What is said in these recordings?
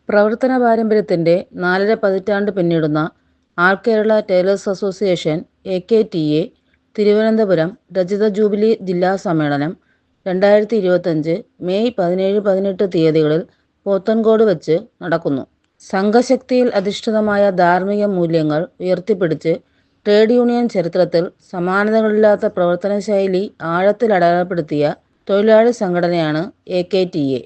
പ്രവർത്തന പാരമ്പര്യത്തിൻ്റെ 4.5 പതിറ്റാണ്ട് പിന്നിടുന്ന all Kerala tailors association (AKTA) Thiruvananthapuram രജത ജൂബിലി ജില്ലാ സമ്മേളനം 2025 മെയ് 17-18 തീയതികളിൽ പോത്തൻകോട് വച്ച് നടക്കുന്നു. സംഘശക്തിയിൽ അധിഷ്ഠിതമായ ധാർമ്മിക മൂല്യങ്ങൾ ഉയർത്തിപ്പിടിച്ച് ട്രേഡ് യൂണിയൻ ചരിത്രത്തിൽ സമാനതകളില്ലാത്ത പ്രവർത്തനശൈലി ആഴത്തിൽ അടയാളപ്പെടുത്തിയ തൊഴിലാളി സംഘടനയാണ് AKTA.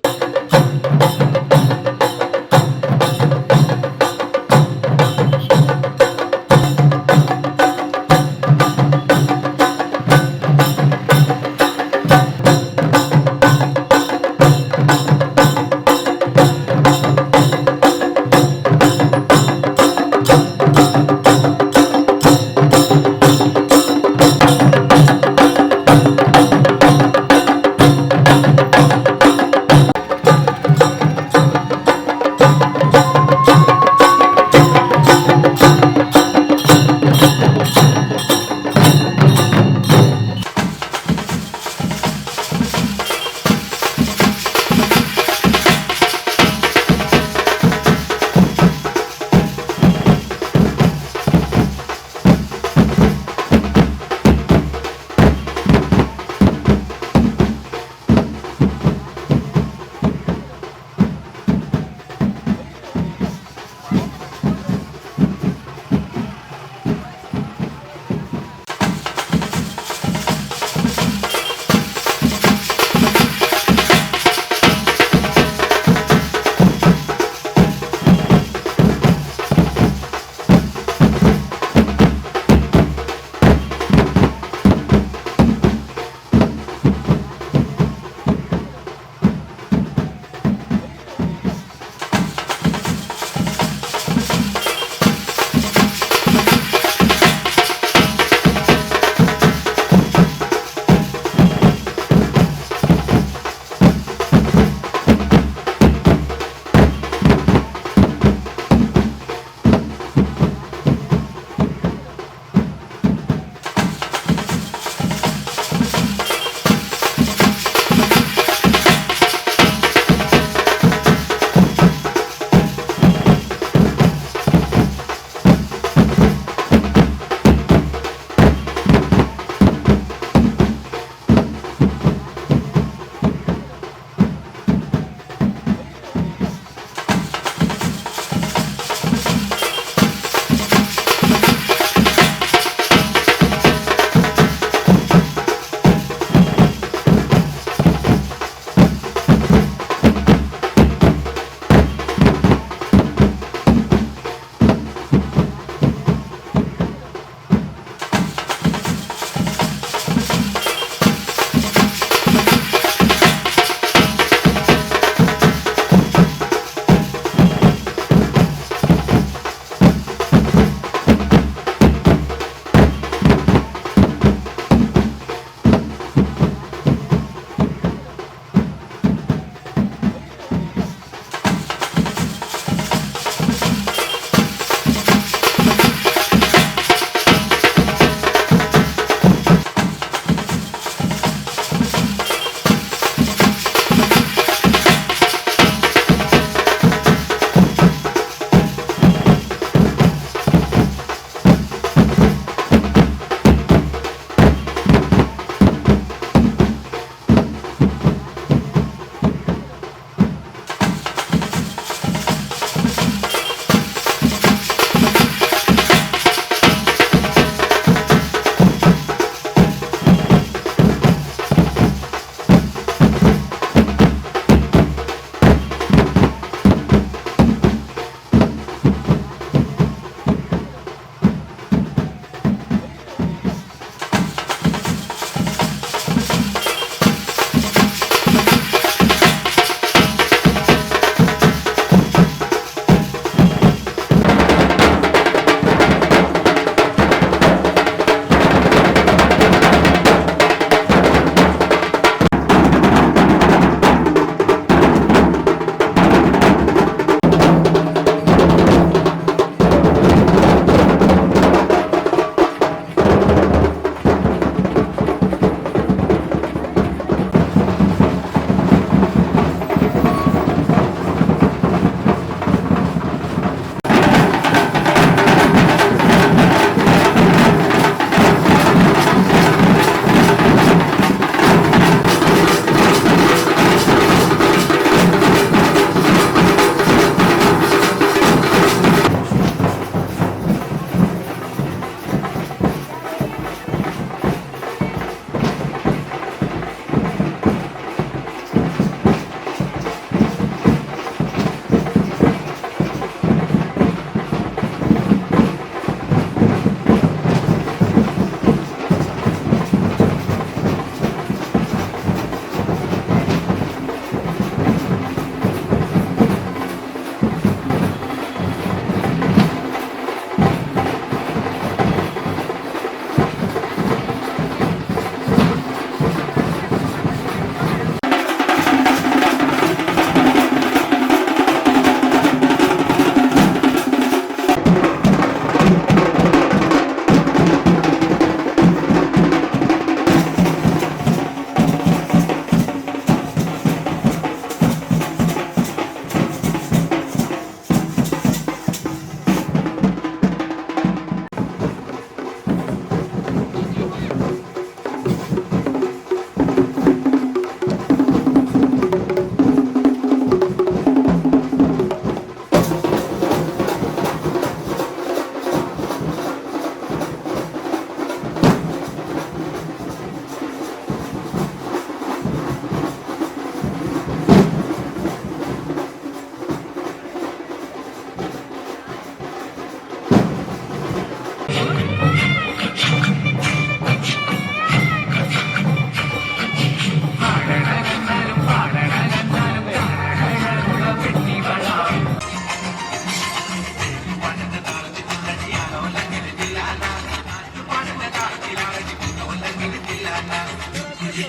പ്രിയ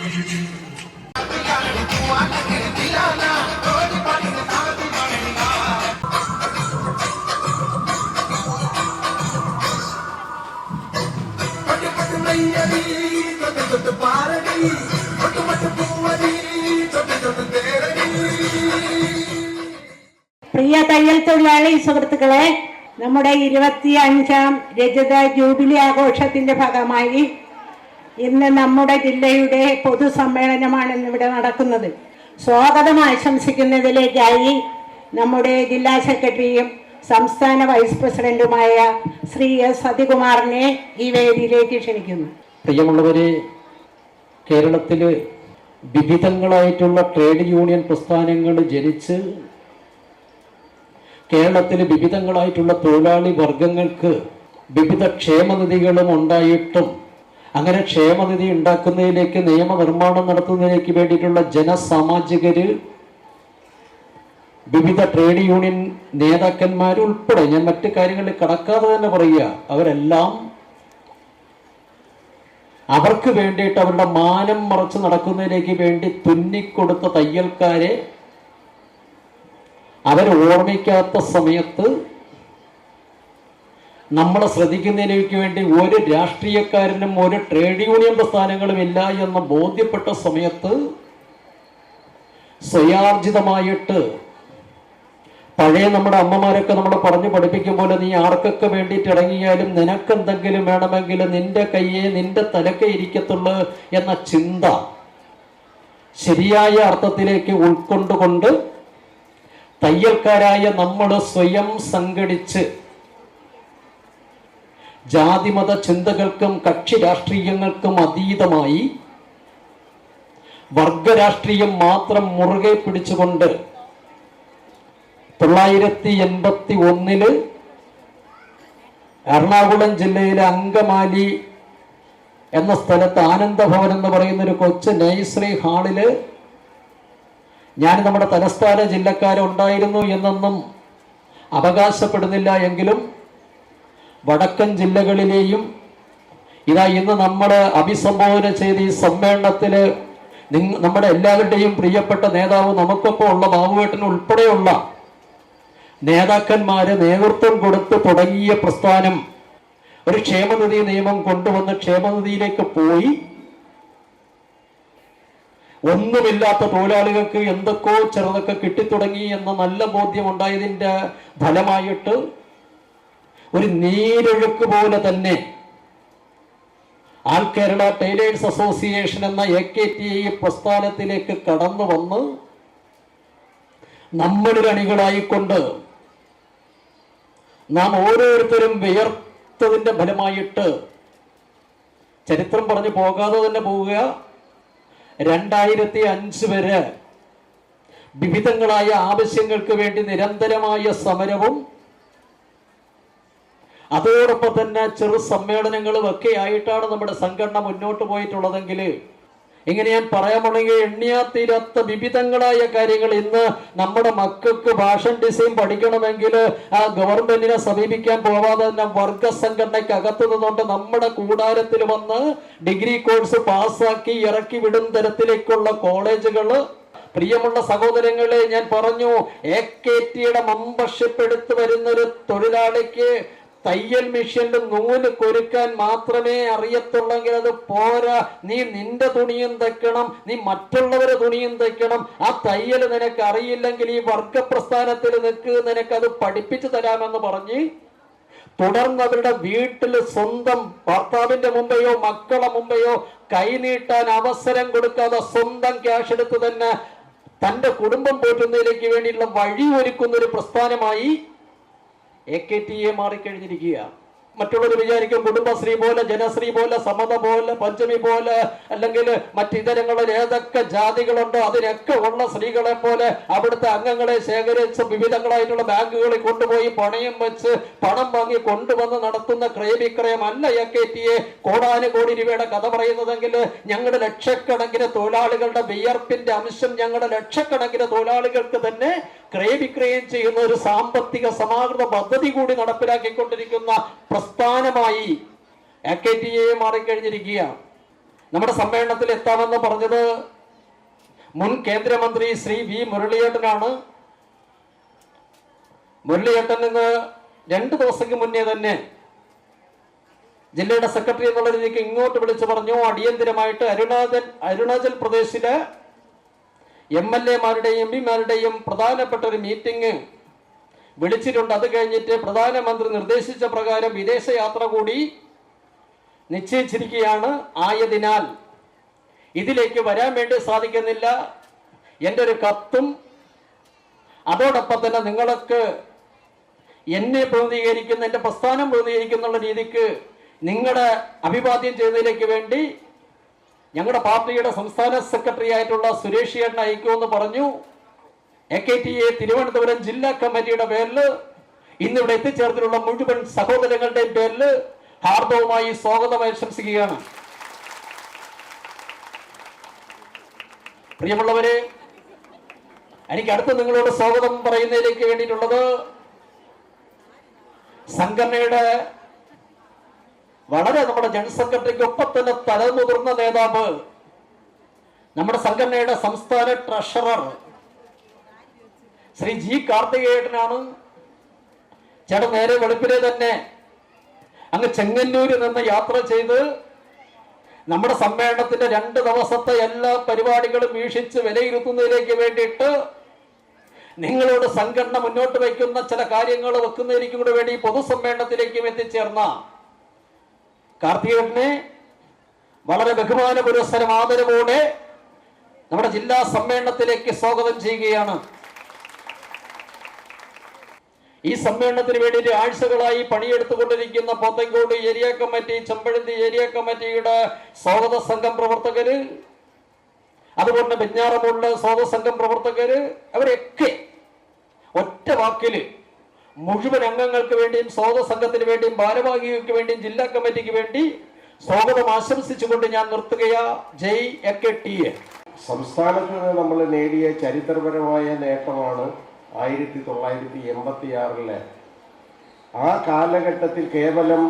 തയ്യൽ തൊഴിലാളി സുഹൃത്തുക്കളെ, നമ്മുടെ 25ാം രജത ജൂബിലി ആഘോഷത്തിന്റെ ഭാഗമായി ഇന്ന് നമ്മുടെ ജില്ലയുടെ പൊതുസമ്മേളനമാണ് ഇന്നിവിടെ നടക്കുന്നത്. സ്വാഗതം ആശംസിക്കുന്നതിലേക്കായി നമ്മുടെ ജില്ലാ സെക്രട്ടറിയും സംസ്ഥാന വൈസ് പ്രസിഡന്റുമായ ശ്രീ എസ് സതികുമാറിനെ ഈ വേദിയിലേക്ക് ക്ഷണിക്കുന്നു. പ്രിയമുള്ളവരെ, കേരളത്തിൽ വിവിധങ്ങളായിട്ടുള്ള ട്രേഡ് യൂണിയൻ പ്രസ്ഥാനങ്ങൾ ജനിച്ച് കേരളത്തിൽ വിവിധങ്ങളായിട്ടുള്ള തൊഴിലാളി വർഗങ്ങൾക്ക് വിവിധ ക്ഷേമനിധികളും ഉണ്ടായിട്ടും അങ്ങനെ ക്ഷേമനിധി ഉണ്ടാക്കുന്നതിലേക്ക് നിയമനിർമ്മാണം നടത്തുന്നതിലേക്ക് വേണ്ടിയിട്ടുള്ള ജനസാമാജികര്, വിവിധ ട്രേഡ് യൂണിയൻ നേതാക്കന്മാരുൾപ്പെടെ, ഞാൻ മറ്റു കാര്യങ്ങളിൽ കടക്കാതെ തന്നെ പറയുക, അവരെല്ലാം അവർക്ക് വേണ്ടിയിട്ട് അവരുടെ മാനം മറച്ച് നടക്കുന്നതിലേക്ക് വേണ്ടി തുന്നിക്കൊടുത്ത തയ്യൽക്കാരെ അവർ ഓർമ്മിക്കാത്ത സമയത്ത് നമ്മളെ ശ്രദ്ധിക്കുന്നതിലേക്ക് വേണ്ടി ഒരു രാഷ്ട്രീയക്കാരനും ഒരു ട്രേഡ് യൂണിയൻ പ്രസ്ഥാനങ്ങളും ഇല്ല എന്ന് ബോധ്യപ്പെട്ട സമയത്ത് സ്വയാർജിതമായിട്ട് പഴയ നമ്മുടെ അമ്മമാരൊക്കെ നമ്മളെ പറഞ്ഞു പഠിപ്പിക്കും പോലെ, നീ ആർക്കൊക്കെ വേണ്ടിയിട്ട് ഇറങ്ങിയാലും നിനക്കെന്തെങ്കിലും വേണമെങ്കിൽ നിന്റെ കയ്യെ നിന്റെ തലക്കെ ഇരിക്കത്തുള്ളൂ എന്ന ചിന്ത ശരിയായ അർത്ഥത്തിലേക്ക് ഉൾക്കൊണ്ടുകൊണ്ട് തയ്യൽക്കാരായ നമ്മൾ സ്വയം സംഘടിച്ച് ജാതിമത ചിന്തകൾക്കും കക്ഷി രാഷ്ട്രീയങ്ങൾക്കും അതീതമായി വർഗരാഷ്ട്രീയം മാത്രം മുറുകെ പിടിച്ചുകൊണ്ട് 1981 എറണാകുളം ജില്ലയിലെ അങ്കമാലി എന്ന സ്ഥലത്ത് ആനന്ദഭവൻ എന്ന് പറയുന്ന ഒരു കൊച്ചു നഴ്സറി ഹാളില് ഞാൻ നമ്മുടെ തലസ്ഥാന ജില്ലക്കാരുണ്ടായിരുന്നു എന്നൊന്നും അവകാശപ്പെടുന്നില്ല എങ്കിലും വടക്കൻ ജില്ലകളിലെയും ഇതാ ഇന്ന് നമ്മൾ അഭിസംബോധന ചെയ്ത് ഈ സമ്മേളനത്തിൽ നമ്മുടെ എല്ലാവരുടെയും പ്രിയപ്പെട്ട നേതാവ് നമുക്കൊപ്പം ഉള്ള ബാബുവേട്ടൻ ഉൾപ്പെടെയുള്ള നേതാക്കന്മാര് നേതൃത്വം കൊടുത്ത് തുടങ്ങിയ പ്രസ്ഥാനം ഒരു ക്ഷേമനിധി നിയമം കൊണ്ടുവന്ന് ക്ഷേമനിധിയിലേക്ക് പോയി ഒന്നുമില്ലാത്ത തൊഴിലാളികൾക്ക് എന്തൊക്കെയോ ചെറുതൊക്കെ കിട്ടിത്തുടങ്ങി എന്ന നല്ല ബോധ്യം ഉണ്ടായതിൻ്റെ ഫലമായിട്ട് ഒരു നീരൊഴുക്ക് പോലെ തന്നെ ആൾ കേരള ടൈലേഴ്സ് അസോസിയേഷൻ എന്ന AKTI പ്രസ്ഥാനത്തിലേക്ക് കടന്നു വന്ന് നമ്മളുടെ അണികളായിക്കൊണ്ട് നാം ഓരോരുത്തരും വിയർത്തതിൻ്റെ ഫലമായിട്ട് ചരിത്രം പറഞ്ഞു പോകാതെ തന്നെ പോവുക, 2005 വരെ വിവിധങ്ങളായ ആവശ്യങ്ങൾക്ക് വേണ്ടി നിരന്തരമായ സമരവും അതോടൊപ്പം തന്നെ ചെറു സമ്മേളനങ്ങളും ഒക്കെ ആയിട്ടാണ് നമ്മുടെ സംഘടന മുന്നോട്ട് പോയിട്ടുള്ളതെങ്കിൽ ഇങ്ങനെ ഞാൻ പറയാമുണ്ടെങ്കിൽ എണ്ണിയാത്തീരാത്ത വിവിധങ്ങളായ കാര്യങ്ങൾ ഇന്ന് നമ്മുടെ മക്കൾക്ക് ഫാഷൻ ഡിസൈൻ പഠിക്കണമെങ്കിൽ ആ ഗവൺമെന്റിനെ സമീപിക്കാൻ പോവാതെ തന്നെ വർഗ സംഘടനയ്ക്ക് അകത്തു നിന്നുകൊണ്ട് നമ്മുടെ കൂടാരത്തിൽ വന്ന് ഡിഗ്രി കോഴ്സ് പാസ്സാക്കി ഇറക്കി വിടും തരത്തിലേക്കുള്ള കോളേജുകൾ. പ്രിയമുള്ള സഹോദരങ്ങളെ, ഞാൻ പറഞ്ഞു, AKTയുടെ മെമ്പർഷിപ്പ് എടുത്തു വരുന്നൊരു തൊഴിലാളിക്ക് തയ്യൽ മെഷീനിൽ നൂല് കൊരുക്കാൻ മാത്രമേ അറിയത്തുള്ളെങ്കിൽ അത് പോരാ. നീ നിന്റെ തുണിയും തയ്ക്കണം, നീ മറ്റുള്ളവരെ തുണിയും തയ്ക്കണം. ആ തയ്യൽ നിനക്ക് അറിയില്ലെങ്കിൽ ഈ വർഗപ്രസ്ഥാനത്തിൽ നിൽക്ക്, നിനക്കത് പഠിപ്പിച്ചു തരാമെന്ന് പറഞ്ഞ് തുടർന്ന് അവരുടെ വീട്ടിൽ സ്വന്തം ഭർത്താവിന്റെ മുമ്പെയോ മക്കളെ മുമ്പെയോ കൈനീട്ടാൻ അവസരം കൊടുക്കാതെ സ്വന്തം ക്യാഷ് എടുത്ത് തന്നെ തന്റെ കുടുംബം പോറ്റുന്നതിലേക്ക് വേണ്ടിയുള്ള വഴി ഒരുക്കുന്ന ഒരു പ്രസ്ഥാനമായി AKTA മാറിക്കഴിഞ്ഞിരിക്കുക. മറ്റുള്ളവർ വിചാരിക്കും കുടുംബശ്രീ പോലെ, ജനശ്രീ പോലെ, സമത പോലെ, പഞ്ചമി പോലെ, അല്ലെങ്കിൽ മറ്റിതരങ്ങളിൽ ഏതൊക്കെ ജാതികളുണ്ടോ അതിനൊക്കെ ഉള്ള സ്ത്രീകളെ പോലെ അവിടുത്തെ അംഗങ്ങളെ ശേഖരിച്ച് വിവിധങ്ങളായിട്ടുള്ള ബാങ്കുകളിൽ കൊണ്ടുപോയി പണയം വെച്ച് പണം വാങ്ങി കൊണ്ടുവന്ന് നടത്തുന്ന ക്രയവിക്രയം അല്ല AKTA കോടാനുകോടി രൂപയുടെ കഥ പറയുന്നതെങ്കിൽ ഞങ്ങളുടെ ലക്ഷക്കണക്കിന് തൊഴിലാളികളുടെ വിയർപ്പിന്റെ അംശം ഞങ്ങളുടെ ലക്ഷക്കണക്കിന് തൊഴിലാളികൾക്ക് തന്നെ ക്രയവിക്രയം ചെയ്യുന്ന ഒരു സാമ്പത്തിക സമാഹൃത പദ്ധതി കൂടി നടപ്പിലാക്കിക്കൊണ്ടിരിക്കുന്ന പ്രസ്ഥാനമായി AKTA മാറിക്കഴിഞ്ഞിരിക്കുക. നമ്മുടെ സമ്മേളനത്തിൽ എത്താമെന്ന് പറഞ്ഞത് മുൻ കേന്ദ്രമന്ത്രി ശ്രീ വി മുരളിയേട്ടനാണ്. മുരളിയേട്ടൻ ഇന്ന് 2 ദിവസങ്ങൾക്ക് മുന്നേ തന്നെ ജില്ലയുടെ സെക്രട്ടറി എന്നുള്ള രീതിക്ക് ഇങ്ങോട്ട് വിളിച്ചു പറഞ്ഞു, അടിയന്തിരമായിട്ട് അരുണാചൽ പ്രദേശിലെ MLA-മാരുടെയും MP-മാരുടെയും പ്രധാനപ്പെട്ട ഒരു മീറ്റിംഗ് വിളിച്ചിട്ടുണ്ട്. അത് കഴിഞ്ഞിട്ട് പ്രധാനമന്ത്രി നിർദ്ദേശിച്ച പ്രകാരം വിദേശയാത്ര കൂടി നിശ്ചയിച്ചിരിക്കുകയാണ്. ആയതിനാൽ ഇതിലേക്ക് വരാൻ വേണ്ടി സാധിക്കുന്നില്ല. എൻ്റെ ഒരു കത്തും അതോടൊപ്പം തന്നെ നിങ്ങൾക്ക് എന്നെ പ്രതിനിധീകരിക്കുന്ന, എൻ്റെ പ്രസ്ഥാനം പ്രതിനിധീകരിക്കുന്ന രീതിക്ക് നിങ്ങളുടെ അഭിവാദ്യം ചെയ്തതിലേക്ക് വേണ്ടി ഞങ്ങളുടെ പാർട്ടിയുടെ സംസ്ഥാന സെക്രട്ടറി ആയിട്ടുള്ള സുരേഷ് ചേട്ടൻ അയക്കുമെന്ന് പറഞ്ഞു. AKTA തിരുവനന്തപുരം ജില്ലാ കമ്മിറ്റിയുടെ പേരിൽ ഇന്നിവിടെ എത്തിച്ചേർന്നിട്ടുള്ള മുഴുവൻ സഹോദരങ്ങളുടെയും പേരിൽ ഹാർദവുമായി സ്വാഗതം ആശംസിക്കുകയാണ്. പ്രിയമുള്ളവരെ, എനിക്ക് അടുത്ത് നിങ്ങളോട് സ്വാഗതം പറയുന്നതിലേക്ക് വേണ്ടിയിട്ടുള്ളത് സംഘടനയുടെ വളരെ നമ്മുടെ ജനറൽ സെക്രട്ടറിക്കൊപ്പം തന്നെ തലമുതിർന്ന നേതാവ്, നമ്മുടെ സംഘടനയുടെ സംസ്ഥാന ട്രഷറർ ശ്രീ ജി കാർത്തികേയനാണ്. ചേട്ടൻ നേരെ വെളുപ്പിനെ തന്നെ അങ്ങ് ചെങ്ങന്നൂരിൽ നിന്ന് യാത്ര ചെയ്ത് നമ്മുടെ സമ്മേളനത്തിന്റെ 2 ദിവസത്തെ എല്ലാ പരിപാടികളും വീക്ഷിച്ച് വിലയിരുത്തുന്നതിലേക്ക് വേണ്ടിയിട്ട് നിങ്ങളോട് സംഘടന മുന്നോട്ട് വയ്ക്കുന്ന ചില കാര്യങ്ങൾ വെക്കുന്നതിലേക്ക് കൂടെ വേണ്ടി പൊതുസമ്മേളനത്തിലേക്കും എത്തിച്ചേർന്ന കാർത്തികേയനെ വളരെ ബഹുമാന പുരസ്സരം ആദരവോടെ നമ്മുടെ ജില്ലാ സമ്മേളനത്തിലേക്ക് സ്വാഗതം ചെയ്യുകയാണ്. ഈ സമ്മേളനത്തിന് വേണ്ടി ആഴ്ചകളായി പണിയെടുത്തുകൊണ്ടിരിക്കുന്ന Pothencode area committee, Chempazhanthy area കമ്മിറ്റിയുടെ സ്വാഗത സംഘം പ്രവർത്തകര്, അതുപോലെ വെഞ്ഞാറമൂടിലെ സ്വാഗത സംഘം പ്രവർത്തകര്, അവരൊക്കെ ഒറ്റ വാക്കില് മുഴുവൻ അംഗങ്ങൾക്ക് വേണ്ടിയും സ്വാഗത സംഘത്തിന് വേണ്ടിയും ഭാരവാഹികൾക്ക് വേണ്ടിയും ജില്ലാ കമ്മിറ്റിക്ക് വേണ്ടി സ്വാഗതം ആശംസിച്ചുകൊണ്ട് ഞാൻ നിർത്തുകയാ. ജയ് AKTA. സംസ്ഥാനത്ത് നിന്ന് നമ്മൾ നേടിയ ചരിത്രപരമായ നേട്ടമാണ് 1986 ആ കാലഘട്ടത്തിൽ കേവലം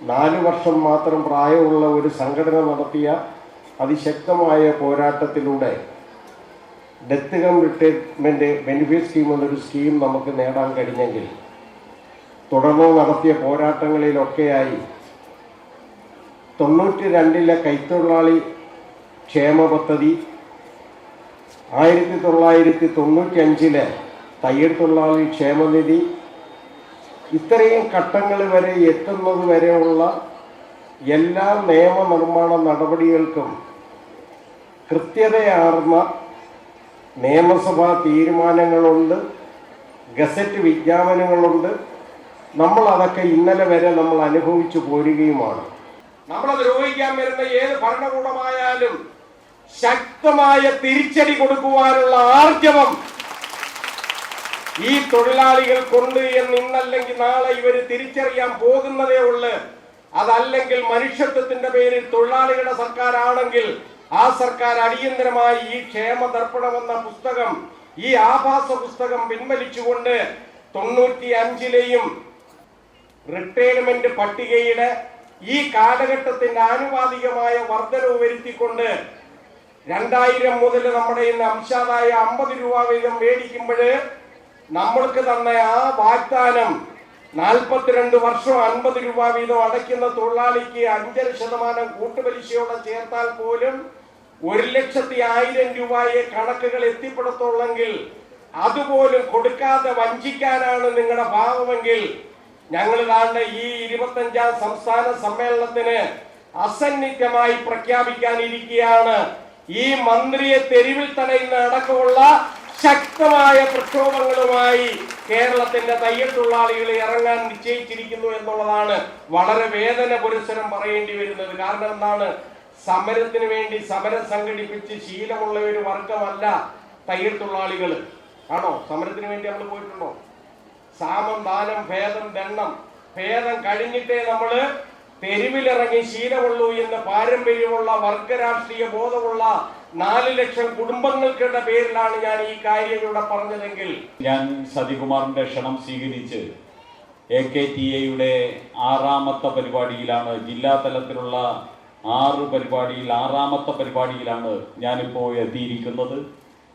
4 വർഷം മാത്രം പ്രായമുള്ള ഒരു സംഘടന നടത്തിയ അതിശക്തമായ പോരാട്ടത്തിലൂടെ death cum retirement benefit scheme എന്നൊരു സ്കീം നമുക്ക് നേടാൻ കഴിഞ്ഞെങ്കിൽ തുടർന്ന് നടത്തിയ പോരാട്ടങ്ങളിലൊക്കെയായി 92 കൈത്തൊഴിലാളി ക്ഷേമ പദ്ധതി, 1995 തയ്യൽ തൊഴിലാളി ക്ഷേമനിധി, ഇത്രയും ഘട്ടങ്ങൾ വരെ എത്തുന്നത് വരെയുള്ള എല്ലാ നിയമനിർമ്മാണ നടപടികൾക്കും കൃത്യതയാർന്ന നിയമസഭാ തീരുമാനങ്ങളുണ്ട്, ഗസറ്റ് വിജ്ഞാപനങ്ങളുണ്ട്. നമ്മൾ അതൊക്കെ ഇന്നലെ വരെ നമ്മൾ അനുഭവിച്ചു പോരുകയുമാണ്. നമ്മളെ ദ്രോഹിക്കാൻ വരുന്ന ഏത് ഭരണകൂടമായാലും ശക്തമായ തിരിച്ചടി കൊടുക്കുവാനുള്ള ആർജവം ഈ തൊഴിലാളികൾക്കുണ്ട് എന്ന് ഇന്നല്ലെങ്കിൽ നാളെ ഇവര് തിരിച്ചറിയാൻ പോകുന്നതേ ഉള്ളു. അതല്ലെങ്കിൽ മനുഷ്യത്വത്തിന്റെ പേരിൽ തൊഴിലാളികളുടെ സർക്കാരാണെങ്കിൽ ആ സർക്കാർ അടിയന്തരമായി ഈ ക്ഷേമ ദർപ്പണം എന്ന പുസ്തകം, ഈ ആഭാസ പുസ്തകം പിൻവലിച്ചുകൊണ്ട് 95 റിട്ടയർമെന്റ് പട്ടികയുടെ ഈ കാലഘട്ടത്തിന്റെ ആനുപാതികമായ വർധനവ് വരുത്തിക്കൊണ്ട് 2000 മുതൽ നമ്മുടെ ഇന്ന് അംശാദായ 50 രൂപ വീതം മേടിക്കുമ്പോൾ നമ്മൾക്ക് തന്ന ആ വാഗ്ദാനം 42 വർഷം 50 രൂപ വീതം അടയ്ക്കുന്ന തൊഴിലാളിക്ക് 5% കൂട്ടുപലിശയോടെ ചേർത്താൽ പോലും 1,00,000 രൂപയെ കണക്കുകൾ എത്തിപ്പെടുത്തുള്ളെങ്കിൽ അതുപോലും കൊടുക്കാതെ വഞ്ചിക്കാനാണ് നിങ്ങളുടെ ഭാവമെങ്കിൽ ഞങ്ങൾ കാണുന്ന ഈ 25ാം സംസ്ഥാന സമ്മേളനത്തിന് അസന്നിഗ്ധമായി പ്രഖ്യാപിക്കാനിരിക്കുകയാണ്. ഈ മന്ത്രിയെ തെരുവിൽ തടയുന്ന അടക്കമുള്ള ശക്തമായ പ്രക്ഷോഭങ്ങളുമായി കേരളത്തിന്റെ തയ്യൽ തൊഴിലാളികൾ ഇറങ്ങാൻ നിശ്ചയിച്ചിരിക്കുന്നു എന്നുള്ളതാണ് വളരെ വേദന പുരസ്സരം പറയേണ്ടി വരുന്നത്. കാരണം എന്താണ്? സമരത്തിന് വേണ്ടി സമരം സംഘടിപ്പിച്ച് ശീലമുള്ള ഒരു വർഗമല്ല തയ്യൽ തൊഴിലാളികൾ. ആണോ? സമരത്തിന് വേണ്ടി നമ്മൾ പോയിട്ടുണ്ടോ? സാമം, ദാനം, ഭേദം, ദണ്ണം, ഭേദം കഴിഞ്ഞിട്ടേ നമ്മള് തെരുവിലിറങ്ങി ശീലമുള്ളൂ എന്ന് പാരമ്പര്യമുള്ള വർഗരാഷ്ട്രീയ ബോധമുള്ള 4 ലക്ഷം കുടുംബങ്ങൾക്കുടെ പേരിലാണ് ഞാൻ ഈ കാര്യം ഇവിടെ പറഞ്ഞതെങ്കിൽ ഞാൻ സതികുമാറിന്റെ ക്ഷണം സ്വീകരിച്ച് AKTA-യുടെ 6ാമത്തെ പരിപാടിയിലാണ് ജില്ലാ തലത്തിലുള്ള 6 പരിപാടിയിൽ 6ാമത്തെ പരിപാടിയിലാണ് ഞാനിപ്പോൾ എത്തിയിരിക്കുന്നത്.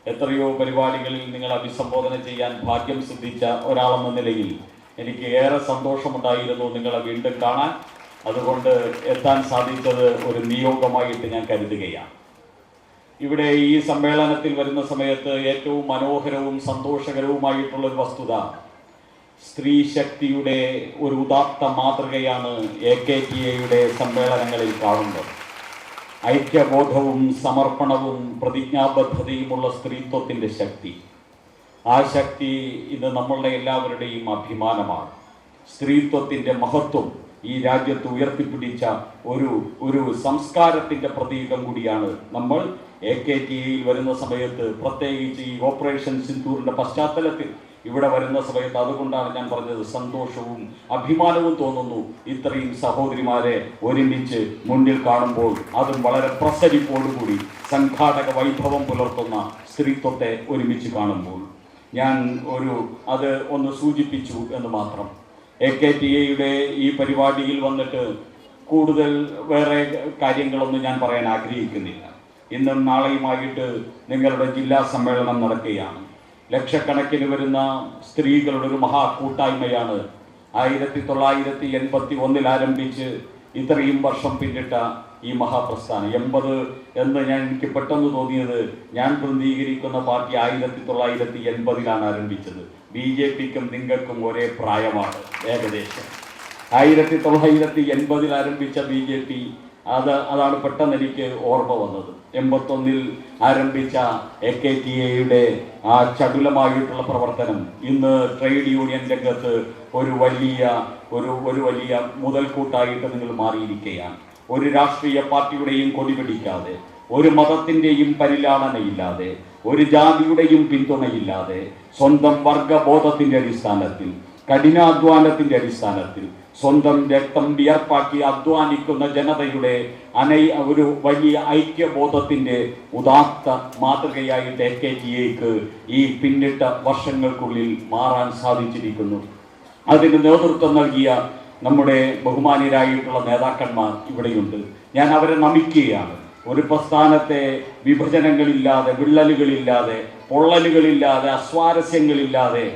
എത്രയോ പരിപാടികളിൽ നിങ്ങൾ അഭിസംബോധന ചെയ്യാൻ ഭാഗ്യം സിദ്ധിച്ച ഒരാളെന്ന നിലയിൽ എനിക്ക് ഏറെ സന്തോഷമുണ്ടായിരുന്നു നിങ്ങളെ വീണ്ടും കാണാൻ. അതുകൊണ്ട് എത്താൻ സാധിച്ചത് ഒരു നിയോഗമായിട്ട് ഞാൻ കരുതുകയാണ്. ഇവിടെ ഈ സമ്മേളനത്തിൽ വരുന്ന സമയത്ത് ഏറ്റവും മനോഹരവും സന്തോഷകരവുമായിട്ടുള്ളൊരു വസ്തുത, സ്ത്രീ ശക്തിയുടെ ഒരു ഉദാത്ത മാതൃകയാണ് AKTA സമ്മേളനങ്ങളിൽ കാണുന്നത്. ഐക്യബോധവും സമർപ്പണവും പ്രതിജ്ഞാബദ്ധതയുമുള്ള സ്ത്രീത്വത്തിൻ്റെ ശക്തി, ആ ശക്തി ഇന്ന് നമ്മളുടെ എല്ലാവരുടെയും അഭിമാനമാണ്. സ്ത്രീത്വത്തിൻ്റെ മഹത്വം ഈ രാജ്യത്ത് ഉയർത്തിപ്പിടിച്ച ഒരു സംസ്കാരത്തിൻ്റെ പ്രതീകം കൂടിയാണ് നമ്മൾ. AKTA വരുന്ന സമയത്ത്, പ്രത്യേകിച്ച് ഈ ഓപ്പറേഷൻ സിന്ദൂറിൻ്റെ പശ്ചാത്തലത്തിൽ ഇവിടെ വരുന്ന സമയത്ത്, അതുകൊണ്ടാണ് ഞാൻ പറഞ്ഞത് സന്തോഷവും അഭിമാനവും തോന്നുന്നു ഇത്രയും സഹോദരിമാരെ ഒരുമിച്ച് മുന്നിൽ കാണുമ്പോൾ. അതും വളരെ പ്രസരിപ്പോടുകൂടി സംഘാടക വൈഭവം പുലർത്തുന്ന സ്ത്രീത്വത്തെ ഒരുമിച്ച് കാണുമ്പോൾ ഞാൻ അത് ഒന്ന് സൂചിപ്പിച്ചു എന്ന് മാത്രം. AKTA ഈ പരിപാടിയിൽ വന്നിട്ട് കൂടുതൽ വേറെ കാര്യങ്ങളൊന്നും ഞാൻ പറയാൻ ആഗ്രഹിക്കുന്നില്ല. ഇന്നും നാളെയുമായിട്ട് നിങ്ങളുടെ ജില്ലാ സമ്മേളനം നടക്കുകയാണ്. ലക്ഷക്കണക്കിന് വരുന്ന സ്ത്രീകളുടെ ഒരു മഹാകൂട്ടായ്മയാണ് 1981 ആരംഭിച്ച് ഇത്രയും വർഷം പിന്നിട്ട ഈ മഹാപ്രസ്ഥാനം. 80 എന്ന് എനിക്ക് പെട്ടെന്ന് തോന്നിയത്, ഞാൻ പ്രതിനിധീകരിക്കുന്ന പാർട്ടി 1980 ആരംഭിച്ചത്. BJPക്കും നിങ്ങൾക്കും ഒരേ പ്രായമാണ് ഏകദേശം. 1980 ആരംഭിച്ച BJP, അതാണ് പെട്ടെന്ന് എനിക്ക് ഓർമ്മ വന്നത്. 81 ആരംഭിച്ച AKTA ആ ചടുലമായിട്ടുള്ള പ്രവർത്തനം ഇന്ന് ട്രേഡ് യൂണിയൻ രംഗത്ത് ഒരു വലിയ മുതൽക്കൂട്ടായിട്ട് നിങ്ങൾ മാറിയിരിക്കുകയാണ്. ഒരു രാഷ്ട്രീയ പാർട്ടിയുടെയും കൊടി പിടിക്കാതെ, ഒരു മതത്തിൻ്റെയും പരിലാളനയില്ലാതെ, ഒരു ജാതിയുടെയും പിന്തുണയില്ലാതെ, സ്വന്തം വർഗബോധത്തിൻ്റെ അടിസ്ഥാനത്തിൽ, കഠിനാധ്വാനത്തിൻ്റെ അടിസ്ഥാനത്തിൽ, സ്വന്തം രക്തം വിയർപ്പാക്കി അധ്വാനിക്കുന്ന ജനതയുടെ ഒരു വലിയ ഐക്യബോധത്തിൻ്റെ ഉദാത്ത മാതൃകയായിട്ട് AKTA ഈ പിന്നിട്ട വർഷങ്ങൾക്കുള്ളിൽ മാറാൻ സാധിച്ചിരിക്കുന്നു. അതിന് നേതൃത്വം നൽകിയ നമ്മുടെ ബഹുമാന്യരായിട്ടുള്ള നേതാക്കന്മാർ ഇവിടെയുണ്ട്. ഞാൻ അവരെ നമിക്കുകയാണ്. ഒരു പ്രസ്ഥാനത്തെ വിഭജനങ്ങളില്ലാതെ, വിള്ളലുകളില്ലാതെ, പൊള്ളലുകളില്ലാതെ, അസ്വാരസ്യങ്ങളില്ലാതെ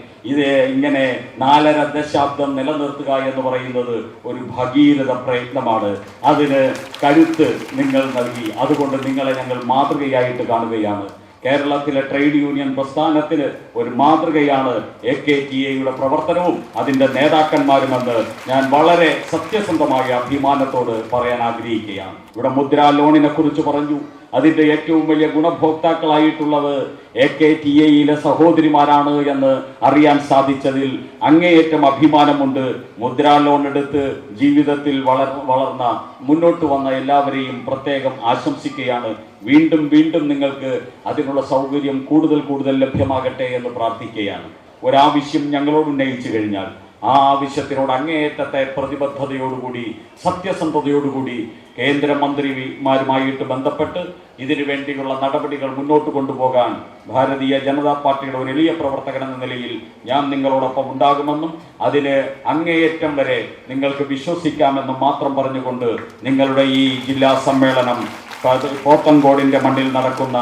ഇങ്ങനെ 4.5 ദശാബ്ദം നിലനിർത്തുക എന്ന് പറയുന്നത് ഒരു ഭഗീരഥ പ്രയത്നമാണ്. അതിന് കരുത്ത് നിങ്ങൾ നൽകി. അതുകൊണ്ട് നിങ്ങളെ ഞങ്ങൾ മാതൃകയായിട്ട് കാണുകയാണ്. കേരളത്തിലെ ട്രേഡ് യൂണിയൻ പ്രസ്ഥാനത്തിന് ഒരു മാതൃകയാണ് AKTA പ്രവർത്തനവും അതിൻ്റെ നേതാക്കന്മാരുമെന്ന് ഞാൻ വളരെ സത്യസന്ധമായ അഭിമാനത്തോട് പറയാൻ ആഗ്രഹിക്കുകയാണ്. ഇവിടെ മുദ്രാ ലോണിനെ കുറിച്ച് പറഞ്ഞു. അതിൻ്റെ ഏറ്റവും വലിയ ഗുണഭോക്താക്കളായിട്ടുള്ളത് AKTA സഹോദരിമാരാണ് എന്ന് അറിയാൻ സാധിച്ചതിൽ അങ്ങേയറ്റം അഭിമാനമുണ്ട്. മുദ്രാ ലോൺ എടുത്ത് ജീവിതത്തിൽ വളർന്ന മുന്നോട്ട് വന്ന എല്ലാവരെയും പ്രത്യേകം ആശംസിക്കുകയാണ്. വീണ്ടും വീണ്ടും നിങ്ങൾക്ക് അതിനുള്ള സൗകര്യം കൂടുതൽ ലഭ്യമാകട്ടെ എന്ന് പ്രാർത്ഥിക്കുകയാണ്. ഒരാവശ്യം ഞങ്ങളോട് ഉന്നയിച്ചു കഴിഞ്ഞാൽ ആ ആവശ്യത്തിനോട് അങ്ങേയറ്റത്തെ പ്രതിബദ്ധതയോടുകൂടി, സത്യസന്ധതയോടുകൂടി കേന്ദ്രമന്ത്രിമാരുമായിട്ട് ബന്ധപ്പെട്ട് ഇതിനു വേണ്ടിയുള്ള നടപടികൾ മുന്നോട്ട് കൊണ്ടുപോകാൻ ഭാരതീയ ജനതാ പാർട്ടിയുടെ ഒരു എളിയ പ്രവർത്തകൻ എന്ന നിലയിൽ ഞാൻ നിങ്ങളോടൊപ്പം ഉണ്ടാകുമെന്നും അതിന് അങ്ങേയറ്റം വരെ നിങ്ങൾക്ക് വിശ്വസിക്കാമെന്നും മാത്രം പറഞ്ഞുകൊണ്ട് നിങ്ങളുടെ ഈ ജില്ലാ സമ്മേളനം, പോത്തൻകോടിൻ്റെ മണ്ണിൽ നടക്കുന്ന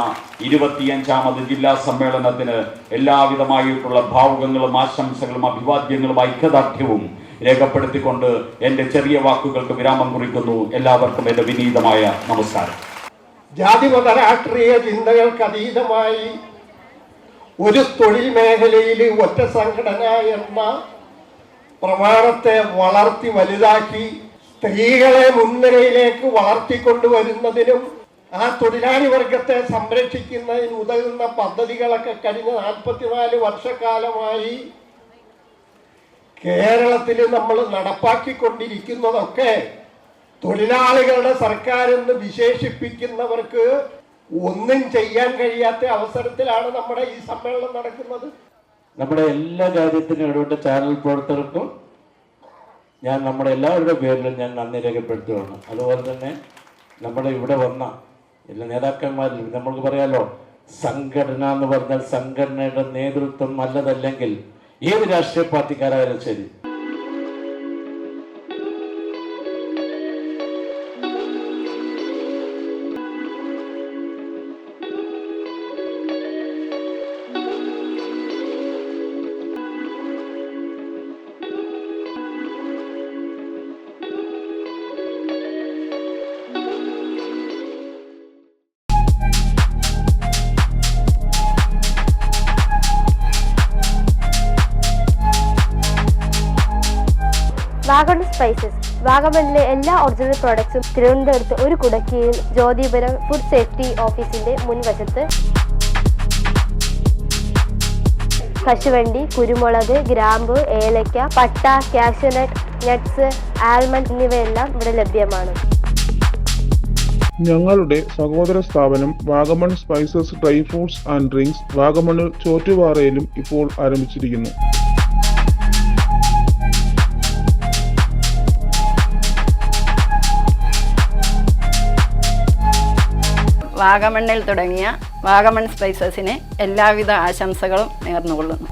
25ാമത് ജില്ലാ സമ്മേളനത്തിന് എല്ലാവിധമായിട്ടുള്ള ഭാവുകങ്ങളും ആശംസകളും അഭിവാദ്യങ്ങളും ഐക്യദാർഢ്യവും രേഖപ്പെടുത്തിക്കൊണ്ട് എൻ്റെ ചെറിയ വാക്കുകൾക്ക് വിരാമം കുറിക്കുന്നു. എല്ലാവർക്കും എൻ്റെ വിനീതമായ നമസ്കാരം. ജാതിമത രാഷ്ട്രീയ ചിന്തകൾക്ക് അതീതമായി ഒരു തൊഴിൽ മേഖലയിൽ ഒറ്റ സംഘടന എന്ന പ്രമാണത്തെ വളർത്തി വലുതാക്കി സ്ത്രീകളെ മുൻനിരയിലേക്ക് വളർത്തിക്കൊണ്ടുവരുന്നതിനും ആ തൊഴിലാളി വർഗത്തെ സംരക്ഷിക്കുന്നതിന് ഉതകുന്ന പദ്ധതികളൊക്കെ കഴിഞ്ഞ 44 വർഷക്കാലമായി കേരളത്തിൽ നമ്മൾ നടപ്പാക്കിക്കൊണ്ടിരിക്കുന്നതൊക്കെ തൊഴിലാളികളുടെ സർക്കാരെന്ന് വിശേഷിപ്പിക്കുന്നവർക്ക് ഒന്നും ചെയ്യാൻ കഴിയാത്ത അവസരത്തിലാണ് നമ്മുടെ ഈ സമ്മേളനം നടക്കുന്നത്. നമ്മുടെ എല്ലാ കാര്യത്തിനും ഇടപെട്ട ചാനൽ പ്രവർത്തകർക്കും ഞാൻ നമ്മുടെ എല്ലാവരുടെ പേരിലും ഞാൻ നന്ദി രേഖപ്പെടുത്തുകയാണ്. അതുപോലെ തന്നെ നമ്മുടെ ഇവിടെ വന്ന എല്ലാ നേതാക്കന്മാരിലും നമ്മൾക്ക് പറയാലോ, സംഘടന എന്ന് പറഞ്ഞാൽ സംഘടനയുടെ നേതൃത്വം നല്ലതല്ലെങ്കിൽ ഏത് രാഷ്ട്രീയ പാർട്ടിക്കാരായാലും ശരി വാഗമൺ സ്പൈസസ്. വാഗമണിലെ എല്ലാ ഒറിജിനൽ പ്രോഡക്ട്സും തിരുവനന്തപുരത്ത് ഒരു കുടക്കീഴിൽ ജ്യോതിപുരം ഫുഡ് സേഫ്റ്റി ഓഫീസിന്റെ മുൻവശത്ത്. കശുവണ്ടി, കുരുമുളക്, ഗ്രാമ്പു, ഏലക്ക, പട്ട, കാഷ്യൂനട്ട്, നട്ട്സ്, ആൽമണ്ട് എന്നിവയെല്ലാം ഇവിടെ ലഭ്യമാണ്. ഞങ്ങളുടെ സഹോദര സ്ഥാപനം Vagamon spices dry fruits and drinks വാഗമണിൽ ചോറ്റുപാറയിലും ഇപ്പോൾ ആരംഭിച്ചിരിക്കുന്നു. വാഗമണ്ണിൽ തുടങ്ങിയ വാഗമൺ സ്പൈസസിന് എല്ലാവിധ ആശംസകളും നേർന്നുകൊള്ളുന്നു.